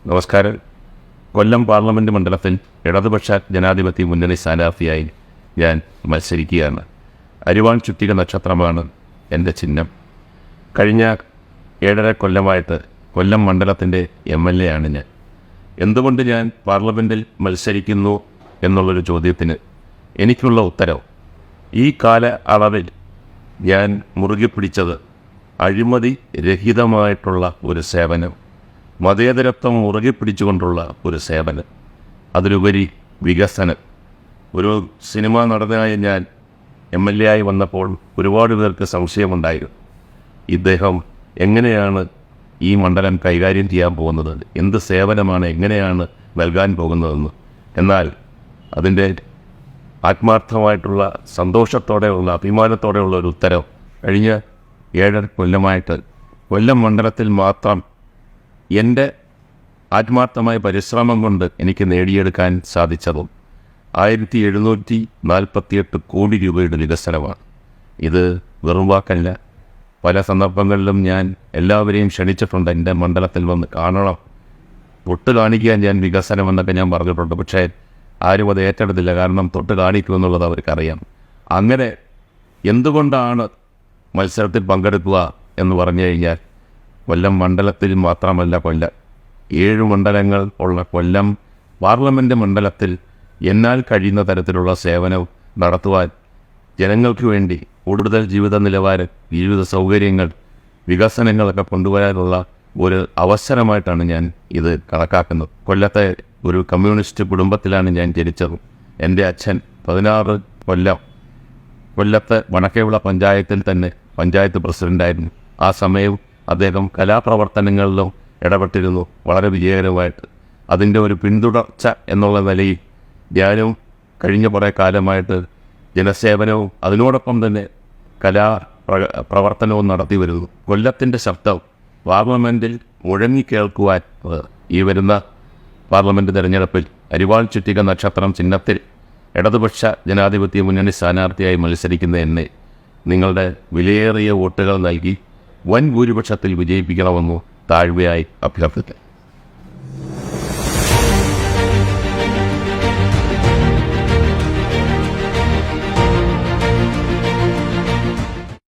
നമസ്കാരം. കൊല്ലം പാർലമെൻറ്റ് മണ്ഡലത്തിൽ ഇടതുപക്ഷ ജനാധിപത്യ മുന്നണി സ്ഥാനാർത്ഥിയായി ഞാൻ മത്സരിക്കുകയാണ്. അരിവാൾ ചുറ്റിക നക്ഷത്രമാണ് എൻ്റെ ചിഹ്നം. കഴിഞ്ഞ 7.5 കൊല്ലമായിട്ട് കൊല്ലം മണ്ഡലത്തിൻ്റെ MLA ആണ് ഞാൻ. എന്തുകൊണ്ട് ഞാൻ പാർലമെൻറ്റിൽ മത്സരിക്കുന്നു എന്നുള്ളൊരു ചോദ്യത്തിന് എനിക്കുള്ള ഉത്തരം, ഈ കാല അളവിൽ ഞാൻ മുറുകെ പിടിച്ചത് അഴിമതി രഹിതമായിട്ടുള്ള ഒരു സേവനം, മതേതരത്വം മുറുകെ പിടിച്ചുകൊണ്ടുള്ള ഒരു സേവനം, അതിലുപരി വികസനം. ഒരു സിനിമാ നടനായ ഞാൻ MLA ആയി വന്നപ്പോൾ ഒരുപാട് പേർക്ക് സംശയമുണ്ടായിരുന്നു, ഇദ്ദേഹം എങ്ങനെയാണ് ഈ മണ്ഡലം കൈകാര്യം ചെയ്യാൻ പോകുന്നത്, എന്ത് സേവനമാണ്, എങ്ങനെയാണ് നൽകാൻ പോകുന്നതെന്ന്. എന്നാൽ അതിൻ്റെ ആത്മാർത്ഥമായിട്ടുള്ള സന്തോഷത്തോടെയുള്ള അഭിമാനത്തോടെയുള്ള ഒരു ഉത്തരം, കഴിഞ്ഞ 7.5 കൊല്ലമായിട്ട് കൊല്ലം മണ്ഡലത്തിൽ മാത്രം എൻ്റെ ആത്മാർത്ഥമായ പരിശ്രമം കൊണ്ട് എനിക്ക് നേടിയെടുക്കാൻ സാധിച്ചതും 1748 കോടി രൂപയുടെ വികസനമാണ്. ഇത് വെറും വാക്കല്ല. പല സന്ദർഭങ്ങളിലും ഞാൻ എല്ലാവരെയും ക്ഷണിച്ചിട്ടുണ്ട്, എൻ്റെ മണ്ഡലത്തിൽ വന്ന് കാണണം, തൊട്ട് കാണിക്കാൻ ഞാൻ വികസനമെന്നൊക്കെ ഞാൻ പറഞ്ഞിട്ടുണ്ട്. പക്ഷേ ആരും അത് ഏറ്റെടുത്തില്ല. കാരണം തൊട്ട് കാണിക്കുമെന്നുള്ളത് അവർക്കറിയാം. അങ്ങനെ എന്തുകൊണ്ടാണ് മത്സരത്തിൽ പങ്കെടുക്കുക എന്ന് പറഞ്ഞു കഴിഞ്ഞാൽ, കൊല്ലം മണ്ഡലത്തിൽ മാത്രമല്ല, 7 മണ്ഡലങ്ങൾ ഉള്ള കൊല്ലം പാർലമെൻറ്റ് മണ്ഡലത്തിൽ എന്നാൽ കഴിയുന്ന തരത്തിലുള്ള സേവനം നടത്തുവാൻ, ജനങ്ങൾക്ക് വേണ്ടി കൂടുതൽ ജീവിത നിലവാരം, ജീവിത സൗകര്യങ്ങൾ, വികസനങ്ങളൊക്കെ കൊണ്ടുവരാനുള്ള ഒരു അവസരമായിട്ടാണ് ഞാൻ ഇത് കണക്കാക്കുന്നത്. കൊല്ലത്തെ ഒരു കമ്മ്യൂണിസ്റ്റ് കുടുംബത്തിലാണ് ഞാൻ ജനിച്ചത്. എൻ്റെ അച്ഛൻ 16 കൊല്ലം കൊല്ലത്തെ വടക്കേവിള പഞ്ചായത്തിൽ തന്നെ പഞ്ചായത്ത് പ്രസിഡൻ്റായിരുന്നു. ആ സമയം അദ്ദേഹം കലാപ്രവർത്തനങ്ങളിലും ഇടപെട്ടിരുന്നു, വളരെ വിജയകരമായിട്ട്. അതിൻ്റെ ഒരു പിന്തുടർച്ച എന്നുള്ള നിലയിൽ ഞാനും കഴിഞ്ഞ കുറേ കാലമായിട്ട് ജനസേവനവും അതിനോടൊപ്പം തന്നെ പ്രവർത്തനവും നടത്തി വരുന്നു. കൊല്ലത്തിൻ്റെ ശബ്ദം പാർലമെൻറ്റിൽ മുഴങ്ങിക്കേൾക്കുവാൻ ഈ വരുന്ന പാർലമെൻറ്റ് തെരഞ്ഞെടുപ്പിൽ അരിവാൾ ചുറ്റിക നക്ഷത്രം ചിഹ്നത്തിൽ ഇടതുപക്ഷ ജനാധിപത്യ മുന്നണി സ്ഥാനാർത്ഥിയായി മത്സരിക്കുന്ന എന്നെ നിങ്ങളുടെ വിലയേറിയ വോട്ടുകൾ നൽകി വൻ ഭൂരിപക്ഷത്തിൽ വിജയിപ്പിക്കണമെന്നു താഴ്മയായി അഭ്യർത്ഥിക്കുന്നു.